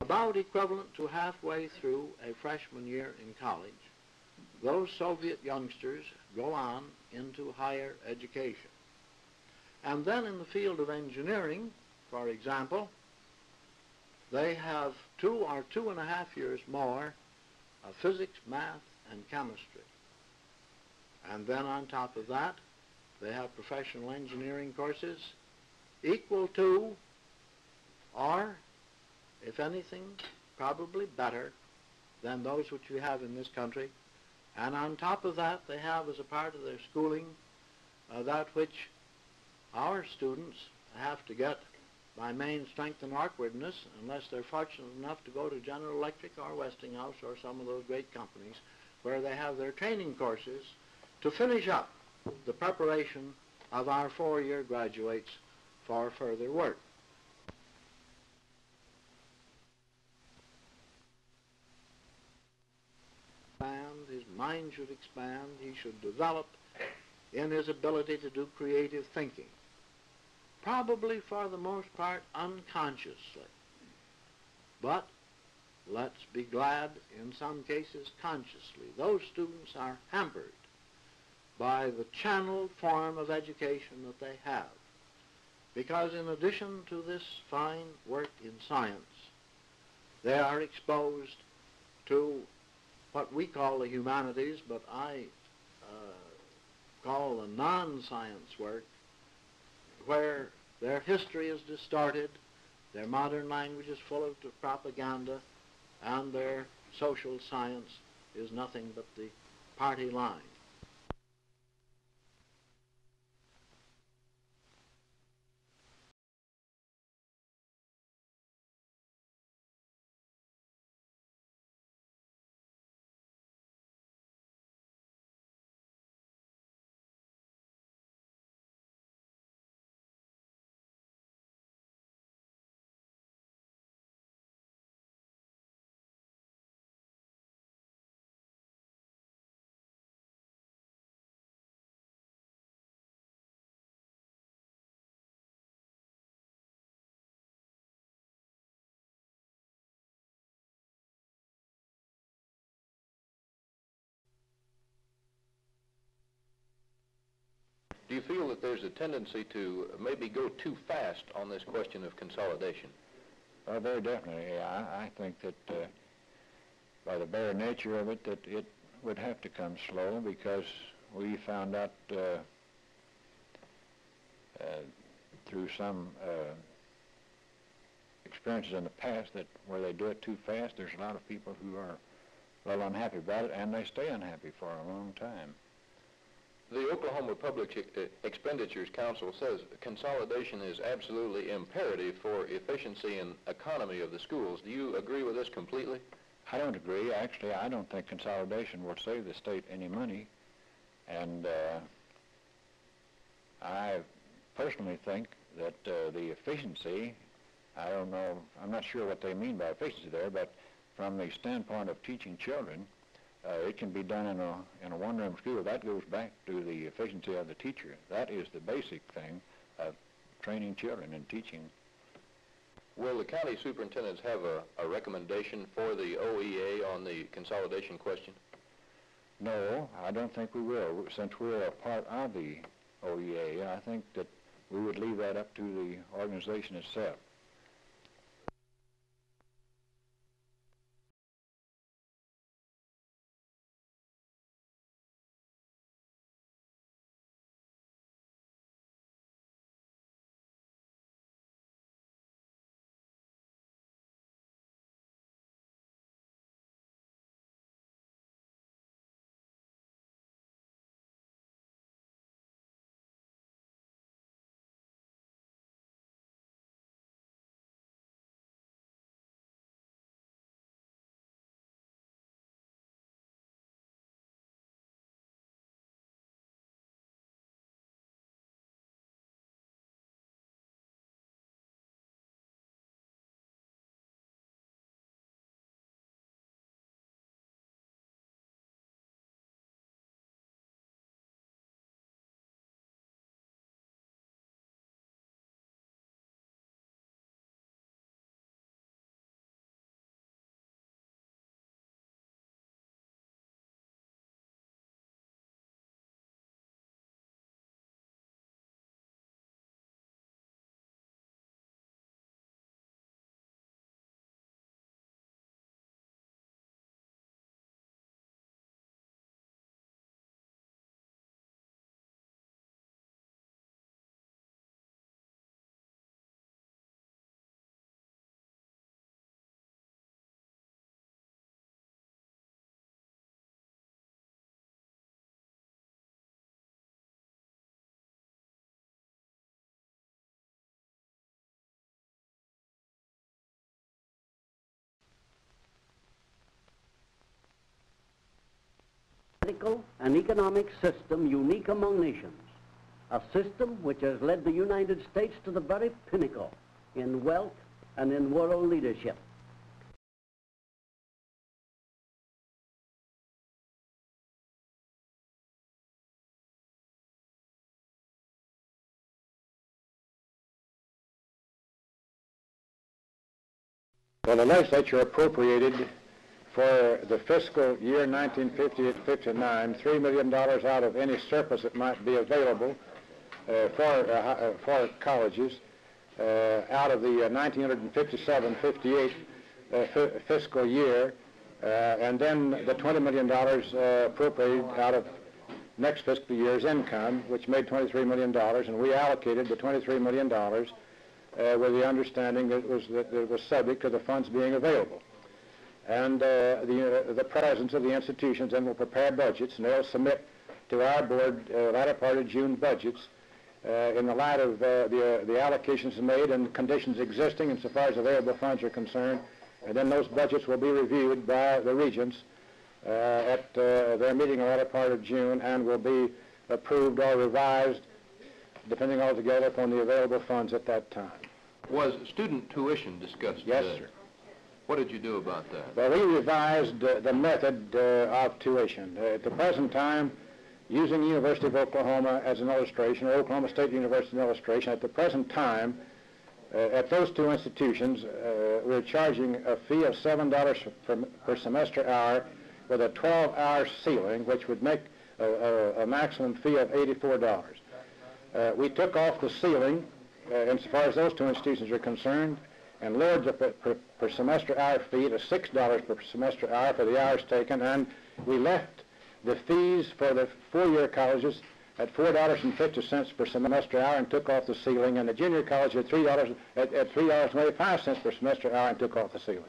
about equivalent to halfway through a freshman year in college, those Soviet youngsters go on into higher education. And then in the field of engineering, for example, they have 2 or 2.5 years more of physics, math, and chemistry. And then on top of that, they have professional engineering courses equal to, or, if anything, probably better than those which we have in this country. And on top of that, they have as a part of their schooling that which our students have to get by main strength and awkwardness, unless they're fortunate enough to go to General Electric or Westinghouse or some of those great companies where they have their training courses to finish up the preparation of our 4-year graduates for further work. His mind should expand, he should develop in his ability to do creative thinking, probably for the most part unconsciously, but let's be glad in some cases consciously. Those students are hampered by the channeled form of education that they have, because in addition to this fine work in science, they are exposed to what we call the humanities, but I call the non-science work, where their history is distorted, their modern language is full of propaganda, and their social science is nothing but the party line. Do you feel that there's a tendency to maybe go too fast on this question of consolidation? Very definitely. I think that by the bare nature of it, that it would have to come slow, because we found out through some experiences in the past that where they do it too fast, there's a lot of people who are a little unhappy about it, and they stay unhappy for a long time. The Oklahoma Public Expenditures Council says consolidation is absolutely imperative for efficiency and economy of the schools. Do you agree with this completely? I don't agree. Actually, I don't think consolidation will save the state any money. And I personally think that the efficiency, I don't know, I'm not sure what they mean by efficiency there, but from the standpoint of teaching children, it can be done in a one-room school. That goes back to the efficiency of the teacher. That is the basic thing of training children and teaching. Will the county superintendents have a recommendation for the OEA on the consolidation question? No, I don't think we will. Since we're a part of the OEA, I think that we would leave that up to the organization itself. political and economic system unique among nations, a system which has led the United States to the very pinnacle in wealth and in world leadership. Well, the legislature appropriated for the fiscal year 1958-59 $3 million out of any surplus that might be available for colleges out of the 1957-58 fiscal year, and then the $20 million appropriated out of next fiscal year's income, which made $23 million, and we allocated the $23 million with the understanding that it was subject to the funds being available. And the presidents of the institutions then will prepare budgets, and they'll submit to our board latter part of June budgets in the light of the allocations made and conditions existing insofar as available funds are concerned. And then those budgets will be reviewed by the regents at their meeting the latter part of June, and will be approved or revised depending altogether upon the available funds at that time. Was student tuition discussed Yes, today? sir. What did you do about that? Well, we revised the method of tuition. At the present time, using the University of Oklahoma as an illustration, or Oklahoma State University as an illustration, at the present time, at those two institutions, we're charging a fee of $7 per semester hour with a 12-hour ceiling, which would make a maximum fee of $84. We took off the ceiling insofar as those two institutions are concerned, and lowered the per semester hour fee to $6 per semester hour for the hours taken, and we left the fees for the four-year colleges at $4.50 per semester hour and took off the ceiling, and the junior college at $3.85 per semester hour and took off the ceiling.